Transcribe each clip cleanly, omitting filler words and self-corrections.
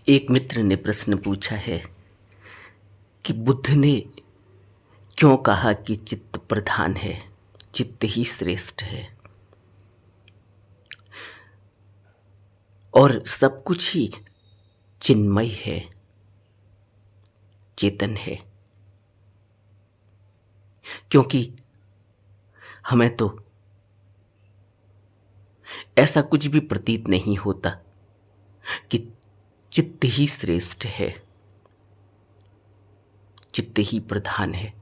एक मित्र ने प्रश्न पूछा है कि बुद्ध ने क्यों कहा कि चित्त प्रधान है, चित्त ही श्रेष्ठ है और सब कुछ ही चिन्मय है, चेतन है। क्योंकि हमें तो ऐसा कुछ भी प्रतीत नहीं होता कि चित्त ही श्रेष्ठ है, चित्त ही प्रधान है।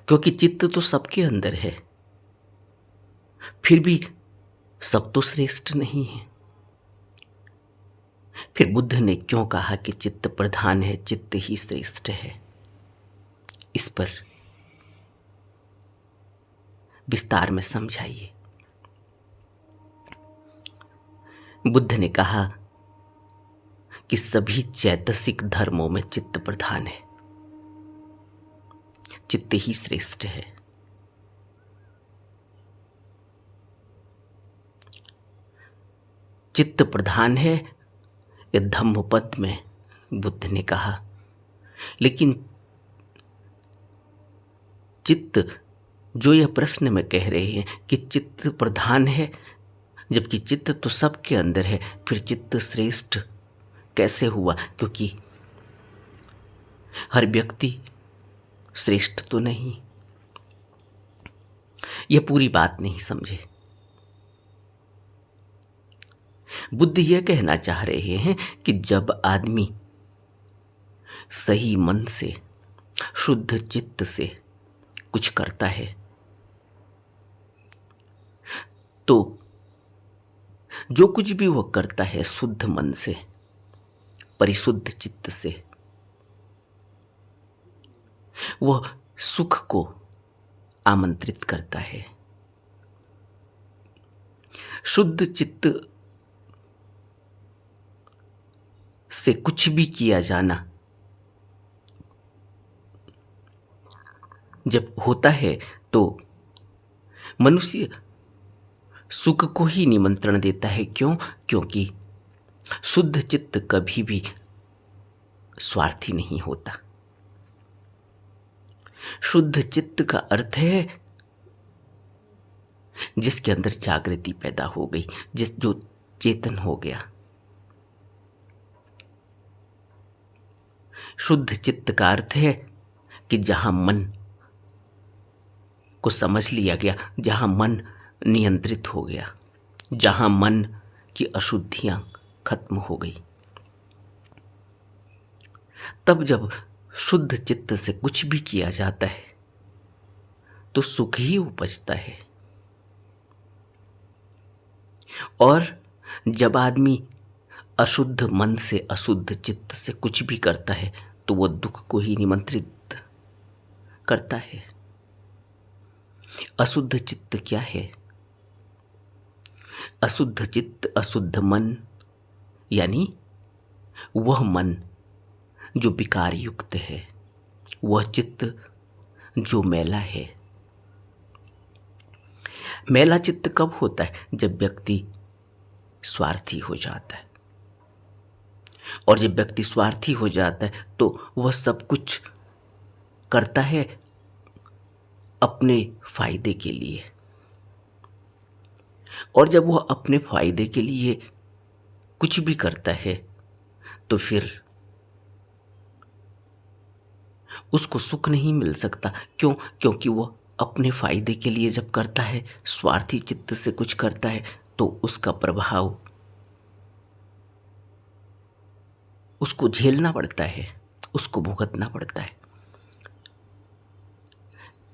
क्योंकि चित्त तो सबके अंदर है, फिर भी सब तो श्रेष्ठ नहीं है। फिर बुद्ध ने क्यों कहा कि चित्त प्रधान है, चित्त ही श्रेष्ठ है? इस पर विस्तार में समझाइए। बुद्ध ने कहा कि सभी चैतसिक धर्मों में चित्त प्रधान है, चित्त ही श्रेष्ठ है। चित्त प्रधान है ये धम्मपद में बुद्ध ने कहा, लेकिन चित्त जो यह प्रश्न में कह रहे हैं कि चित्त प्रधान है, जबकि चित्त तो सबके अंदर है, फिर चित्त श्रेष्ठ कैसे हुआ? क्योंकि हर व्यक्ति श्रेष्ठ तो नहीं। यह पूरी बात नहीं समझे। बुद्ध यह कहना चाह रहे हैं कि जब आदमी सही मन से, शुद्ध चित्त से कुछ करता है तो जो कुछ भी वह करता है शुद्ध मन से, परिशुद्ध चित्त से, वह सुख को आमंत्रित करता है। शुद्ध चित्त से कुछ भी किया जाना जब होता है तो मनुष्य सुख को ही निमंत्रण देता है। क्यों? क्योंकि शुद्ध चित्त कभी भी स्वार्थी नहीं होता। शुद्ध चित्त का अर्थ है जिसके अंदर जागृति पैदा हो गई, जो चेतन हो गया। शुद्ध चित्त का अर्थ है कि जहां मन को समझ लिया गया, जहां मन नियंत्रित हो गया, जहां मन की अशुद्धियां खत्म हो गई। तब जब शुद्ध चित्त से कुछ भी किया जाता है तो सुख ही उपजता है। और जब आदमी अशुद्ध मन से, अशुद्ध चित्त से कुछ भी करता है तो वह दुख को ही निमंत्रित करता है। अशुद्ध चित्त क्या है? अशुद्ध चित्त, अशुद्ध मन, यानी वह मन जो विकार युक्त है, वह चित्त जो मैला है। मैला चित्त कब होता है? जब व्यक्ति स्वार्थी हो जाता है। और जब व्यक्ति स्वार्थी हो जाता है तो वह सब कुछ करता है अपने फायदे के लिए। और जब वह अपने फायदे के लिए कुछ भी करता है तो फिर उसको सुख नहीं मिल सकता। क्यों? क्योंकि वह अपने फायदे के लिए जब करता है, स्वार्थी चित्त से कुछ करता है, तो उसका प्रभाव उसको झेलना पड़ता है, उसको भुगतना पड़ता है।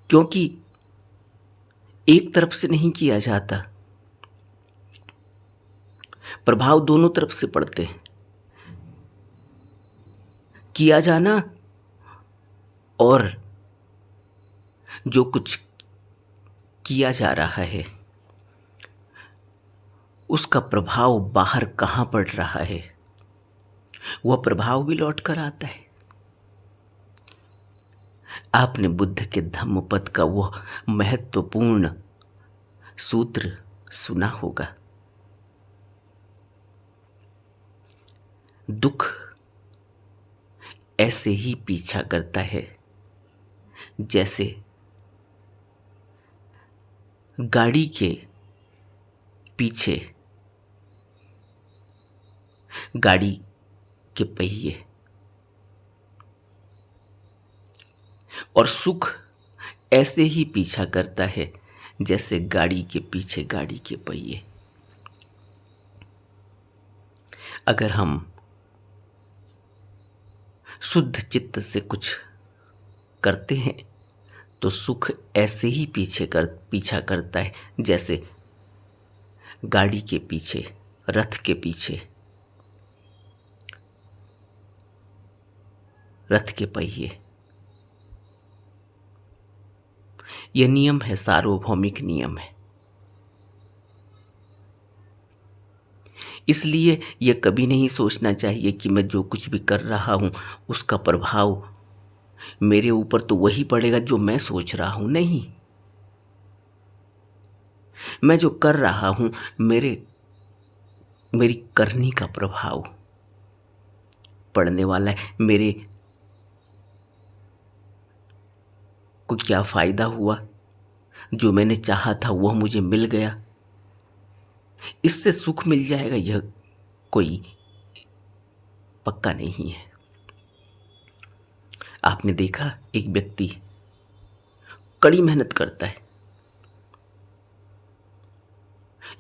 क्योंकि एक तरफ से नहीं किया जाता, प्रभाव दोनों तरफ से पड़ते हैं। किया जाना और जो कुछ किया जा रहा है उसका प्रभाव बाहर कहाँ पड़ रहा है, वह प्रभाव भी लौट कर आता है। आपने बुद्ध के धम्मपद का वह महत्वपूर्ण सूत्र सुना होगा, दुख ऐसे ही पीछा करता है जैसे गाड़ी के पीछे गाड़ी के पहिए, और सुख ऐसे ही पीछा करता है जैसे गाड़ी के पीछे गाड़ी के पहिए। अगर हम शुद्ध चित्त से कुछ करते हैं तो सुख ऐसे ही पीछा करता है जैसे गाड़ी के पीछे, रथ के पीछे रथ के पहिए। यह नियम है, सार्वभौमिक नियम है। इसलिए यह कभी नहीं सोचना चाहिए कि मैं जो कुछ भी कर रहा हूं उसका प्रभाव मेरे ऊपर तो वही पड़ेगा जो मैं सोच रहा हूं। नहीं, मैं जो कर रहा हूं मेरी करनी का प्रभाव पड़ने वाला है। मेरे को क्या फायदा हुआ, जो मैंने चाहा था वह मुझे मिल गया, इससे सुख मिल जाएगा, यह कोई पक्का नहीं है। आपने देखा एक व्यक्ति कड़ी मेहनत करता है,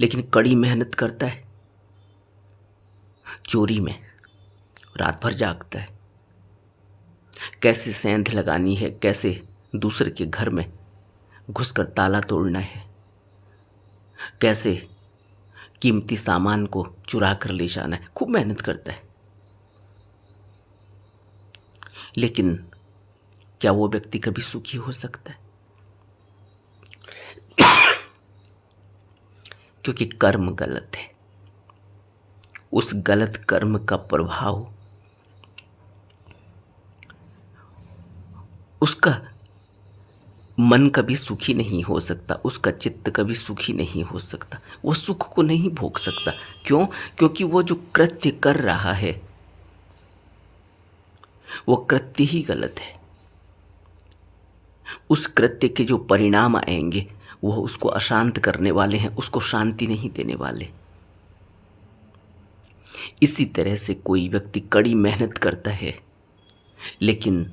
लेकिन कड़ी मेहनत करता है चोरी में, रात भर जागता है, कैसे सेंध लगानी है, कैसे दूसरे के घर में घुसकर ताला तोड़ना है, कैसे कीमती सामान को चुरा कर ले जाना है। खूब मेहनत करता है, लेकिन क्या वो व्यक्ति कभी सुखी हो सकता है? क्योंकि कर्म गलत है। उस गलत कर्म का प्रभाव उसका मन कभी सुखी नहीं हो सकता, उसका चित्त कभी सुखी नहीं हो सकता, वो सुख को नहीं भोग सकता। क्यों? क्योंकि वो जो कृत्य कर रहा है वो कृत्य ही गलत है। उस कृत्य के जो परिणाम आएंगे वह उसको अशांत करने वाले हैं, उसको शांति नहीं देने वाले। इसी तरह से कोई व्यक्ति कड़ी मेहनत करता है, लेकिन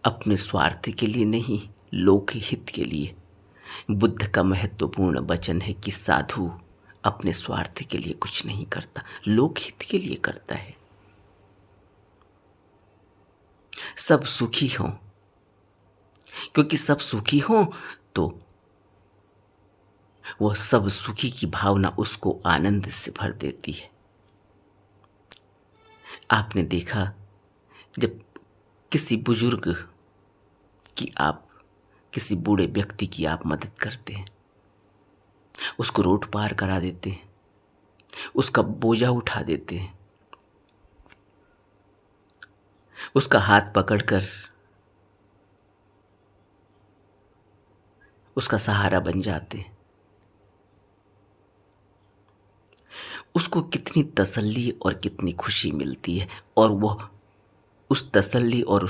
अपने स्वार्थ के लिए नहीं, लोक हित के लिए। बुद्ध का महत्वपूर्ण वचन है कि साधु अपने स्वार्थ के लिए कुछ नहीं करता, लोक हित के लिए करता है। सब सुखी हों, क्योंकि सब सुखी हों तो वह सब सुखी की भावना उसको आनंद से भर देती है। आपने देखा जब किसी बुजुर्ग की आप, किसी बूढ़े व्यक्ति की आप मदद करते हैं, उसको रोड पार करा देते हैं, उसका बोझा उठा देते हैं, उसका हाथ पकड़कर उसका सहारा बन जाते हैं, उसको कितनी तसल्ली और कितनी खुशी मिलती है। और वह उस तसल्ली और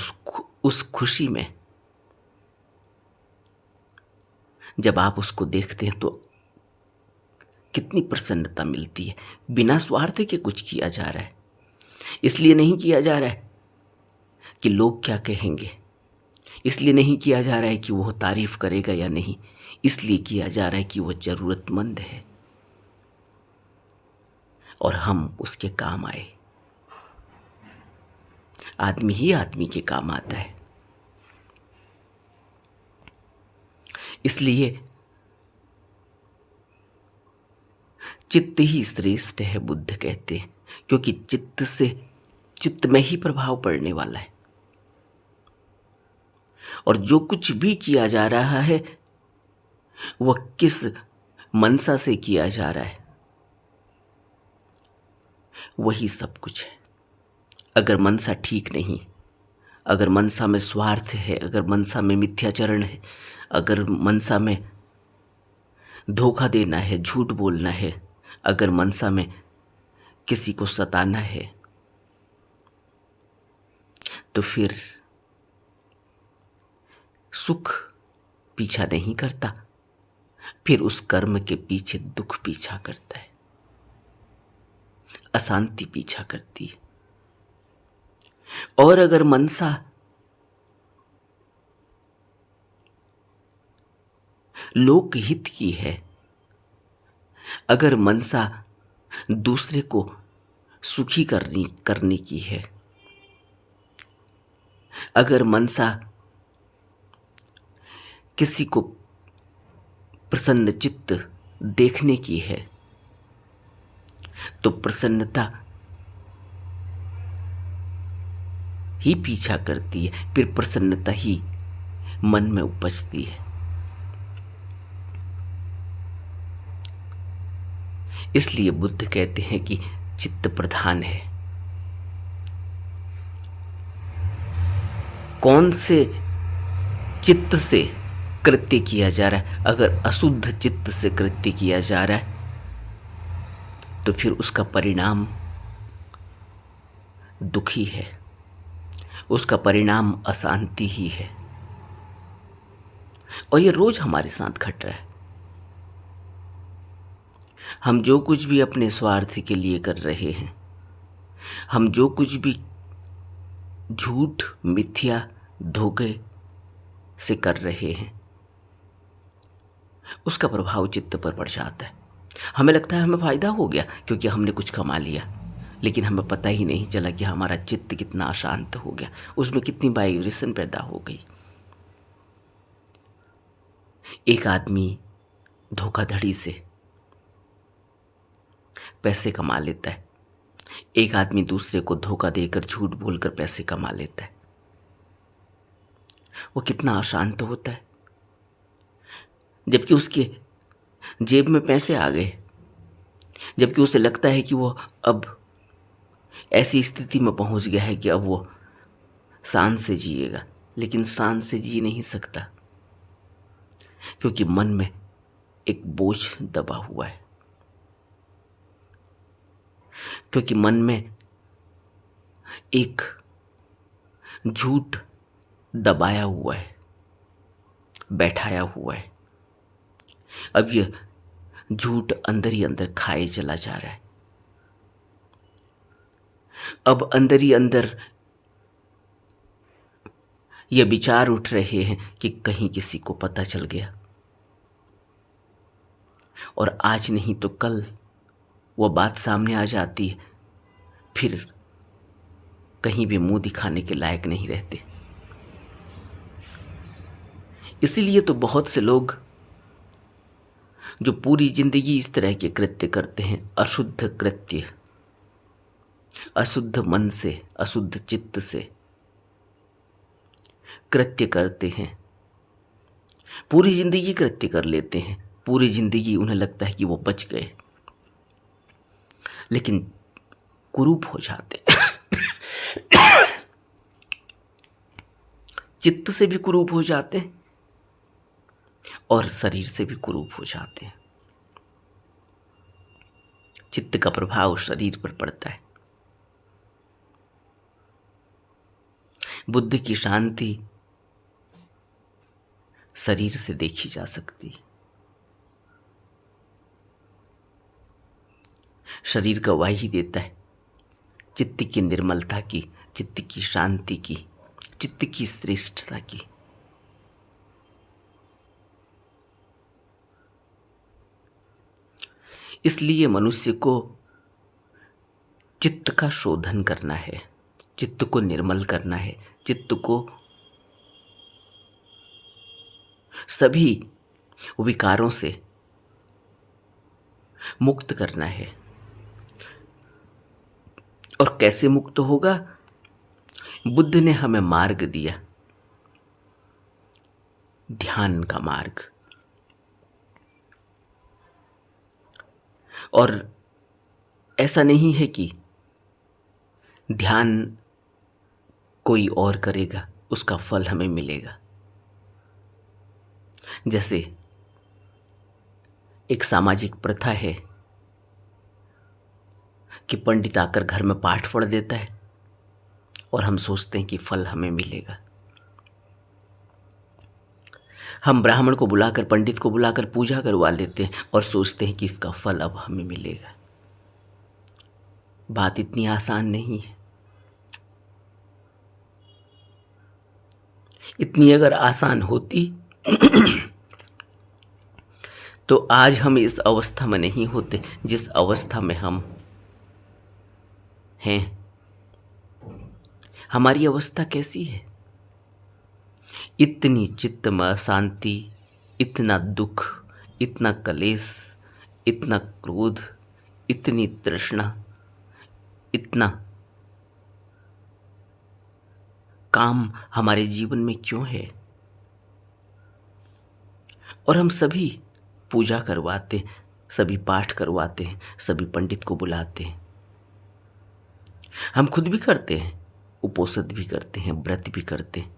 उस खुशी में जब आप उसको देखते हैं तो कितनी प्रसन्नता मिलती है। बिना स्वार्थ के कुछ किया जा रहा है, इसलिए नहीं किया जा रहा है कि लोग क्या कहेंगे, इसलिए नहीं किया जा रहा है कि वह तारीफ करेगा या नहीं, इसलिए किया जा रहा है कि वह जरूरतमंद है और हम उसके काम आए। आदमी ही आदमी के काम आता है। इसलिए चित्त ही श्रेष्ठ है, बुद्ध कहते हैं, क्योंकि चित्त में ही प्रभाव पड़ने वाला है। और जो कुछ भी किया जा रहा है वह किस मनसा से किया जा रहा है, वही सब कुछ है। अगर मनसा ठीक नहीं, अगर मनसा में स्वार्थ है, अगर मनसा में मिथ्याचरण है, अगर मनसा में धोखा देना है, झूठ बोलना है, अगर मनसा में किसी को सताना है, तो फिर सुख पीछा नहीं करता, फिर उस कर्म के पीछे दुख पीछा करता है, अशांति पीछा करती है। और अगर मनसा लोकहित की है, अगर मनसा दूसरे को सुखी करने की है, अगर मनसा किसी को प्रसन्न चित्त देखने की है, तो प्रसन्नता ही पीछा करती है, फिर प्रसन्नता ही मन में उपजती है। इसलिए बुद्ध कहते हैं कि चित्त प्रधान है। कौन से चित्त से कृत्य किया जा रहा है? अगर अशुद्ध चित्त से कृत्य किया जा रहा है तो फिर उसका परिणाम दुखी है, उसका परिणाम अशांति ही है। और ये रोज हमारे साथ घट रहा है। हम जो कुछ भी अपने स्वार्थ के लिए कर रहे हैं, हम जो कुछ भी झूठ मिथ्या धोखे से कर रहे हैं, उसका प्रभाव चित्त पर पड़ जाता है। हमें लगता है हमें फायदा हो गया क्योंकि हमने कुछ कमा लिया, लेकिन हमें पता ही नहीं चला कि हमारा चित्त कितना अशांत हो गया, उसमें कितनी वाइब्रेशन पैदा हो गई। एक आदमी धोखाधड़ी से पैसे कमा लेता है, एक आदमी दूसरे को धोखा देकर झूठ बोलकर पैसे कमा लेता है। वो कितना अशांत होता है, जबकि उसके जेब में पैसे आ गए, जबकि उसे लगता है कि वो अब ऐसी स्थिति में पहुंच गया है कि अब वो शान से जिएगा, लेकिन शान से जी नहीं सकता, क्योंकि मन में एक बोझ दबा हुआ है, क्योंकि मन में एक झूठ दबाया हुआ है, बैठाया हुआ है। अब यह झूठ अंदर ही अंदर खाए चला जा रहा है। अब अंदर ही अंदर ये विचार उठ रहे हैं कि कहीं किसी को पता चल गया और आज नहीं तो कल वो बात सामने आ जाती है, फिर कहीं भी मुंह दिखाने के लायक नहीं रहते। इसीलिए तो बहुत से लोग जो पूरी जिंदगी इस तरह के कृत्य करते हैं, अशुद्ध कृत्य, अशुद्ध मन से, अशुद्ध चित्त से कृत्य करते हैं, पूरी जिंदगी कृत्य कर लेते हैं, पूरी जिंदगी उन्हें लगता है कि वो बच गए, लेकिन कुरूप हो जाते हैं। चित्त से भी कुरूप हो जाते हैं और शरीर से भी कुरूप हो जाते हैं। चित्त का प्रभाव शरीर पर पड़ता है। बुद्धि की शांति शरीर से देखी जा सकती है। शरीर गवाही ही देता है चित्त की निर्मलता की, चित्त की शांति की, चित्त की श्रेष्ठता की। इसलिए मनुष्य को चित्त का शोधन करना है, चित्त को निर्मल करना है, चित्त को सभी विकारों से मुक्त करना है। और कैसे मुक्त होगा? बुद्ध ने हमें मार्ग दिया, ध्यान का मार्ग। और ऐसा नहीं है कि ध्यान कोई और करेगा उसका फल हमें मिलेगा। जैसे एक सामाजिक प्रथा है कि पंडित आकर घर में पाठ पढ़ देता है और हम सोचते हैं कि फल हमें मिलेगा। हम ब्राह्मण को बुलाकर, पंडित को बुलाकर पूजा करवा लेते हैं और सोचते हैं कि इसका फल अब हमें मिलेगा। बात इतनी आसान नहीं है। इतनी अगर आसान होती तो आज हम इस अवस्था में नहीं होते जिस अवस्था में हम हैं। हमारी अवस्था कैसी है? इतनी चित्त में अशांति, इतना दुख, इतना कलेश, इतना क्रोध, इतनी तृष्णा, इतना काम हमारे जीवन में क्यों है? और हम सभी पूजा करवाते, सभी पाठ करवाते हैं, सभी पंडित को बुलाते हैं। हम खुद भी करते हैं, उपोषित भी करते हैं, व्रत भी करते हैं,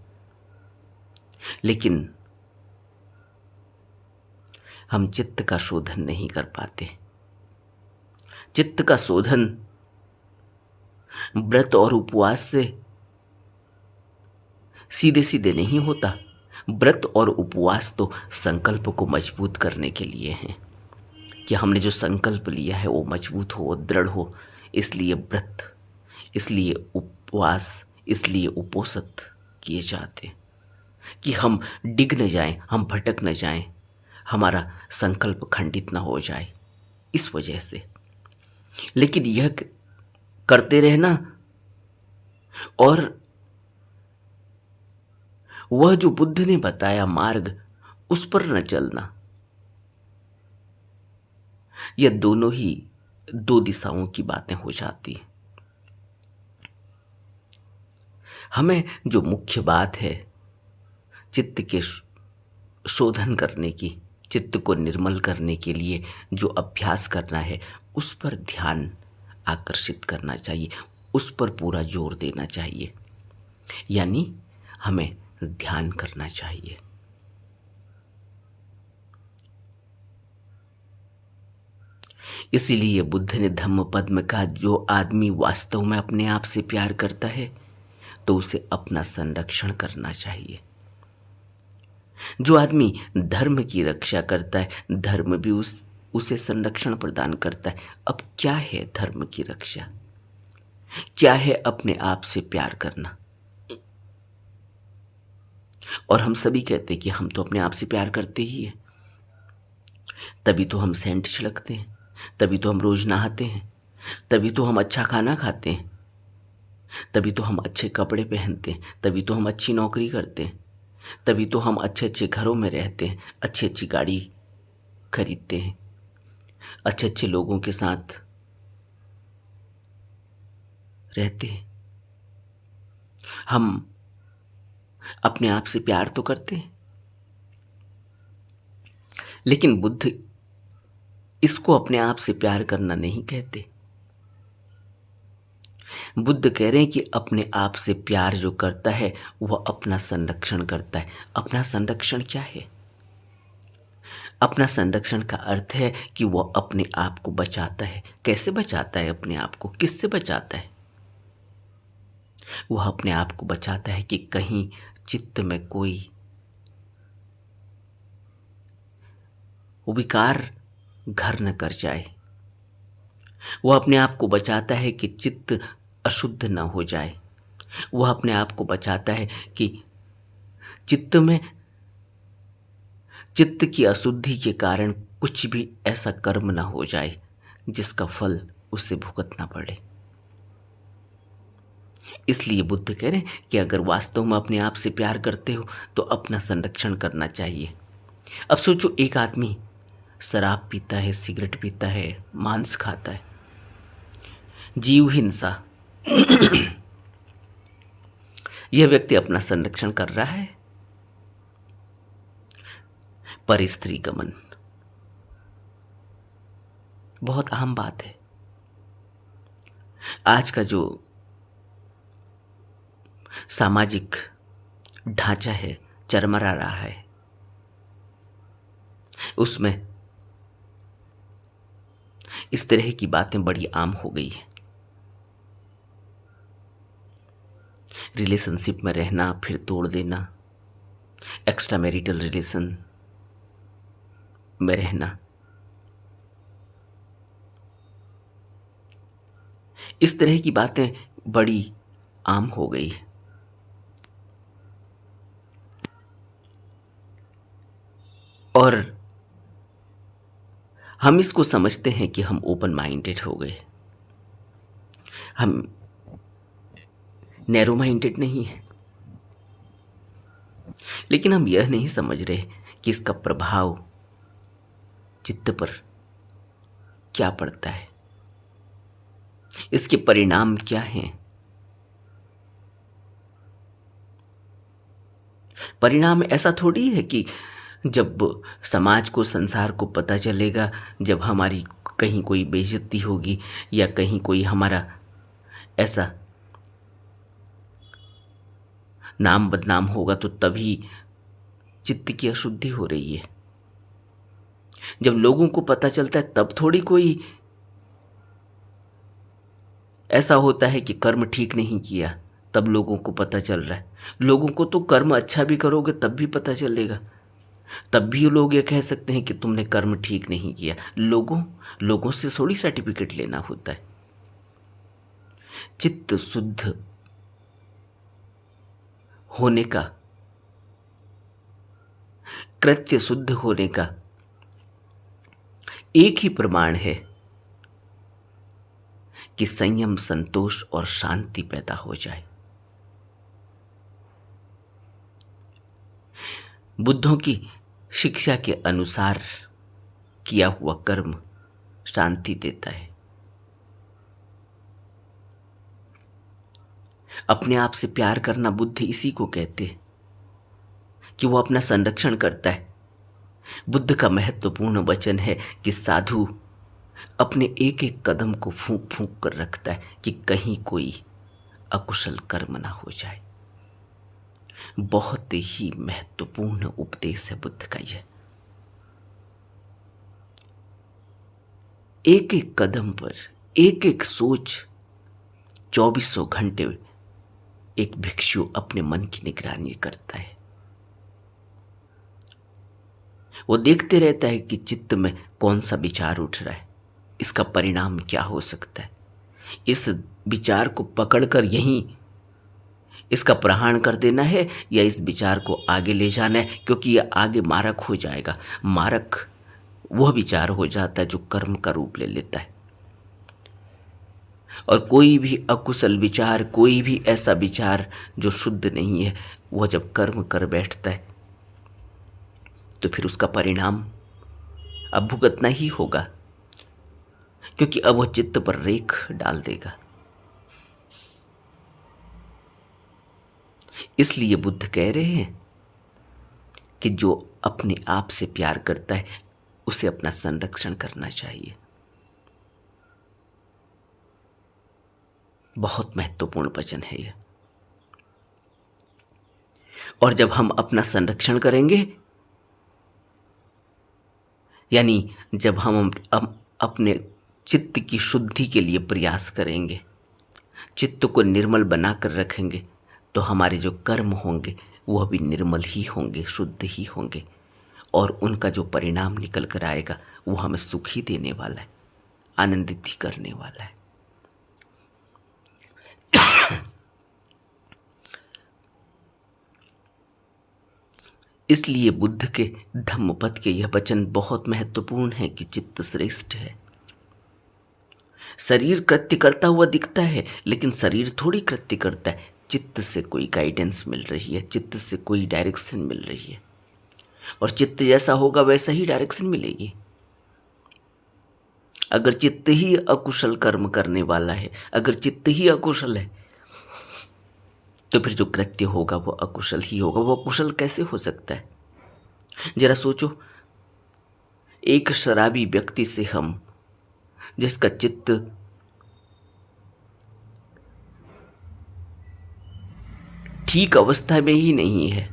लेकिन हम चित्त का शोधन नहीं कर पाते। चित्त का शोधन व्रत और उपवास से सीधे सीधे नहीं होता। व्रत और उपवास तो संकल्प को मजबूत करने के लिए हैं कि हमने जो संकल्प लिया है वो मजबूत हो, दृढ़ हो। इसलिए व्रत, इसलिए उपवास, इसलिए उपोषित किए जाते कि हम डिग न जाएं, हम भटक न जाएं, हमारा संकल्प खंडित न हो जाए, इस वजह से। लेकिन यह करते रहना और वह जो बुद्ध ने बताया मार्ग, उस पर न चलना, यह दोनों ही दो दिशाओं की बातें हो जाती हैं। हमें जो मुख्य बात है चित्त के शोधन करने की, चित्त को निर्मल करने के लिए जो अभ्यास करना है, उस पर ध्यान आकर्षित करना चाहिए, उस पर पूरा जोर देना चाहिए। यानी हमें ध्यान करना चाहिए। इसीलिए बुद्ध ने धम्मपद में कहा, जो आदमी वास्तव में अपने आप से प्यार करता है तो उसे अपना संरक्षण करना चाहिए। जो आदमी धर्म की रक्षा करता है, धर्म भी उसे संरक्षण प्रदान करता है। अब क्या है धर्म की रक्षा? क्या है अपने आप से प्यार करना? और हम सभी कहते हैं कि हम तो अपने आप से प्यार करते ही हैं, तभी तो हम सेंट छिड़कते हैं, तभी तो हम रोज नहाते हैं, तभी तो हम अच्छा खाना खाते हैं, तभी तो हम अच्छे कपड़े पहनते हैं, तभी तो हम अच्छी नौकरी करते हैं, तभी तो हम अच्छे अच्छे घरों में रहते हैं, अच्छी अच्छी गाड़ी खरीदते हैं, अच्छे अच्छे लोगों के साथ रहते हैं। हम अपने आप से प्यार तो करते हैं, लेकिन बुद्ध इसको अपने आप से प्यार करना नहीं कहते। बुद्ध कह रहे हैं कि अपने आप से प्यार जो करता है वह अपना संरक्षण करता है। अपना संरक्षण क्या है? अपना संरक्षण का अर्थ है कि वह अपने आप को बचाता है। कैसे बचाता है अपने आप को? किससे बचाता है? वह अपने आप को बचाता है कि कहीं चित्त में कोई विकार घर न कर जाए। वह अपने आप को बचाता है कि चित्त अशुद्ध न हो जाए। वह अपने आप को बचाता है कि चित्त की अशुद्धि के कारण कुछ भी ऐसा कर्म न हो जाए जिसका फल उसे भुगतना पड़े। इसलिए बुद्ध कह रहे हैं कि अगर वास्तव में अपने आप से प्यार करते हो तो अपना संरक्षण करना चाहिए। अब सोचो, एक आदमी शराब पीता है, सिगरेट पीता है, मांस खाता है, जीव हिंसा, यह व्यक्ति अपना संरक्षण कर रहा है? पर स्त्री गमन बहुत अहम बात है। आज का जो सामाजिक ढांचा है, चरमरा रहा है, उसमें इस तरह की बातें बड़ी आम हो गई है। रिलेशनशिप में रहना फिर तोड़ देना, एक्स्ट्रा मैरिटल रिलेशन में रहना, इस तरह की बातें बड़ी आम हो गई है। और हम इसको समझते हैं कि हम ओपन माइंडेड हो गए, हम नैरो माइंडेड नहीं है। लेकिन हम यह नहीं समझ रहे कि इसका प्रभाव चित्त पर क्या पड़ता है, इसके परिणाम क्या हैं। परिणाम ऐसा थोड़ी है कि जब समाज को, संसार को पता चलेगा, जब हमारी कहीं कोई बेइज्जती होगी या कहीं कोई हमारा ऐसा नाम बदनाम होगा, तो तभी चित्त की अशुद्धि हो रही है। जब लोगों को पता चलता है तब थोड़ी कोई ऐसा होता है कि कर्म ठीक नहीं किया, तब लोगों को पता चल रहा है। लोगों को तो कर्म अच्छा भी करोगे तब भी पता चलेगा, तब भी लोग ये कह सकते हैं कि तुमने कर्म ठीक नहीं किया। लोगों से थोड़ी सर्टिफिकेट लेना होता है। चित्त शुद्ध होने का, कृत्य शुद्ध होने का एक ही प्रमाण है कि संयम, संतोष और शांति पैदा हो जाए। बुद्धों की शिक्षा के अनुसार किया हुआ कर्म शांति देता है। अपने आप से प्यार करना बुद्ध इसी को कहते हैं कि वो अपना संरक्षण करता है। बुद्ध का महत्वपूर्ण वचन है कि साधु अपने एक एक कदम को फूंक फूंक कर रखता है कि कहीं कोई अकुशल कर्म ना हो जाए। बहुत ही महत्वपूर्ण उपदेश है बुद्ध का यह। एक एक कदम पर एक एक सोच 2400 घंटे एक भिक्षु अपने मन की निगरानी करता है। वो देखते रहता है कि चित्त में कौन सा विचार उठ रहा है, इसका परिणाम क्या हो सकता है। इस विचार को पकड़कर यहीं इसका प्रहार कर देना है या इस विचार को आगे ले जाना है, क्योंकि यह आगे मारक हो जाएगा। मारक वह विचार हो जाता है जो कर्म का रूप ले लेता है। और कोई भी अकुशल विचार, कोई भी ऐसा विचार जो शुद्ध नहीं है, वह जब कर्म कर बैठता है तो फिर उसका परिणाम अब भुगतना ही होगा, क्योंकि अब वह चित्त पर रेख डाल देगा। इसलिए बुद्ध कह रहे हैं कि जो अपने आप से प्यार करता है उसे अपना संरक्षण करना चाहिए। बहुत महत्वपूर्ण वचन है यह। और जब हम अपना संरक्षण करेंगे, यानी जब हम अपने चित्त की शुद्धि के लिए प्रयास करेंगे, चित्त को निर्मल बनाकर रखेंगे, तो हमारे जो कर्म होंगे वह भी निर्मल ही होंगे, शुद्ध ही होंगे। और उनका जो परिणाम निकल कर आएगा वो हमें सुख ही देने वाला है, आनंदित ही करने वाला है। इसलिए बुद्ध के धम्मपद के यह वचन बहुत महत्वपूर्ण है कि चित्त श्रेष्ठ है। शरीर कृत्य करता हुआ दिखता है, लेकिन शरीर थोड़ी कृत्य करता है। चित्त से कोई गाइडेंस मिल रही है, चित्त से कोई डायरेक्शन मिल रही है, और चित्त जैसा होगा वैसा ही डायरेक्शन मिलेगी। अगर चित्त ही अकुशल कर्म करने वाला है, अगर चित्त ही अकुशल है, तो फिर जो कृत्य होगा वो अकुशल ही होगा। वो अकुशल कैसे हो सकता है? जरा सोचो, एक शराबी व्यक्ति से हम, जिसका चित्त ठीक अवस्था में ही नहीं है,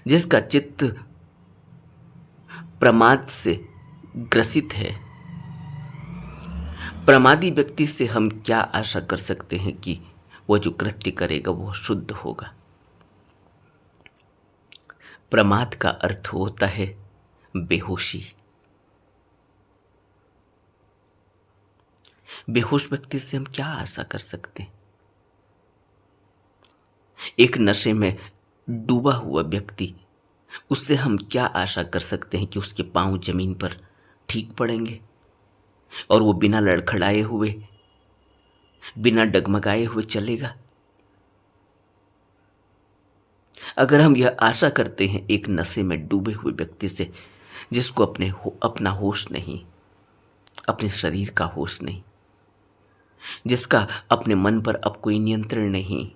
जिसका चित्त प्रमाद से ग्रसित है, प्रमादी व्यक्ति से हम क्या आशा कर सकते हैं कि वो जो कृत्य करेगा वो शुद्ध होगा। प्रमाद का अर्थ होता है बेहोशी। बेहोश व्यक्ति से हम क्या आशा कर सकते हैं? एक नशे में डूबा हुआ व्यक्ति, उससे हम क्या आशा कर सकते हैं कि उसके पांव जमीन पर ठीक पड़ेंगे और वो बिना लड़खड़ाए हुए, बिना डगमगाए हुए चलेगा? अगर हम यह आशा करते हैं एक नशे में डूबे हुए व्यक्ति से, जिसको अपना होश नहीं, अपने शरीर का होश नहीं, जिसका अपने मन पर अब कोई नियंत्रण नहीं।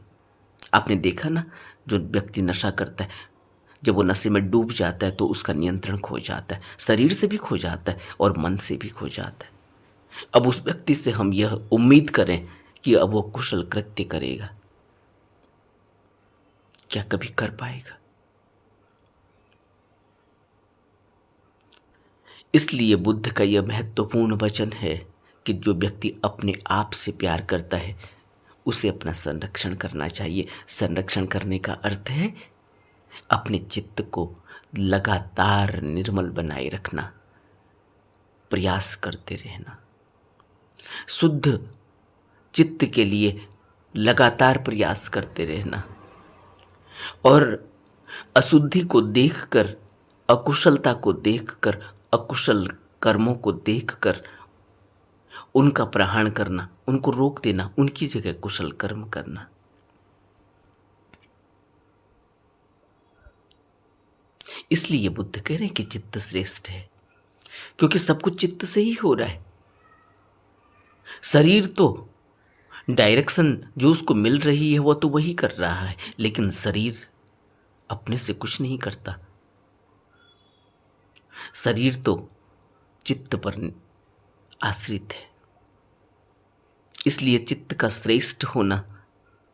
आपने देखा ना, जो व्यक्ति नशा करता है, जब वो नशे में डूब जाता है तो उसका नियंत्रण खो जाता है, शरीर से भी खो जाता है और मन से भी खो जाता है। अब उस व्यक्ति से हम यह उम्मीद करें कि अब वो कुशल कृत्य करेगा, क्या कभी कर पाएगा? इसलिए बुद्ध का यह महत्वपूर्ण वचन है कि जो व्यक्ति अपने आप से प्यार करता है उसे अपना संरक्षण करना चाहिए। संरक्षण करने का अर्थ है अपने चित्त को लगातार निर्मल बनाए रखना, प्रयास करते रहना। शुद्ध चित्त के लिए लगातार प्रयास करते रहना और अशुद्धि को देखकर, अकुशलता को देखकर, अकुशल कर्मों को देखकर उनका प्रहार करना, उनको रोक देना, उनकी जगह कुशल कर्म करना। इसलिए बुद्ध कह रहे हैं कि चित्त श्रेष्ठ है, क्योंकि सब कुछ चित्त से ही हो रहा है। शरीर तो डायरेक्शन जो उसको मिल रही है वो तो वही कर रहा है, लेकिन शरीर अपने से कुछ नहीं करता। शरीर तो चित्त पर आश्रित है। इसलिए चित्त का श्रेष्ठ होना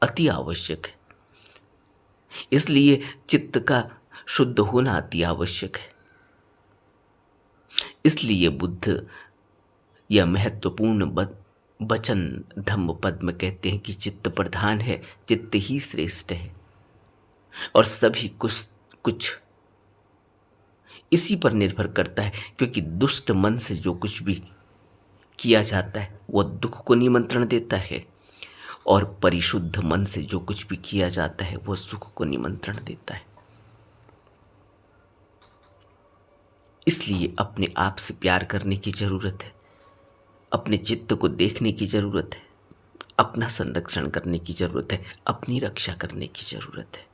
अति आवश्यक है। इसलिए चित्त का शुद्ध होना अति आवश्यक है। इसलिए बुद्ध यह महत्वपूर्ण वचन धम्म पद में कहते हैं कि चित्त प्रधान है, चित्त ही श्रेष्ठ है और सभी कुछ इसी पर निर्भर करता है, क्योंकि दुष्ट मन से जो कुछ भी किया जाता है वह दुख को निमंत्रण देता है और परिशुद्ध मन से जो कुछ भी किया जाता है वह सुख को निमंत्रण देता है। इसलिए अपने आप से प्यार करने की जरूरत है, अपने चित्त को देखने की जरूरत है, अपना संरक्षण करने की जरूरत है, अपनी रक्षा करने की जरूरत है।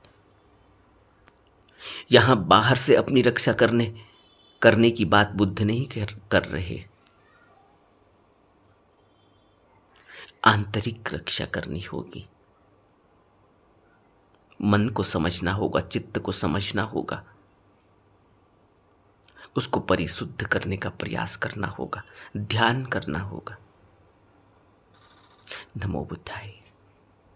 यहां बाहर से अपनी रक्षा करने की बात बुद्ध नहीं कर रहे। आंतरिक रक्षा करनी होगी, मन को समझना होगा, चित्त को समझना होगा, उसको परिशुद्ध करने का प्रयास करना होगा, ध्यान करना होगा। नमो बुद्धाय।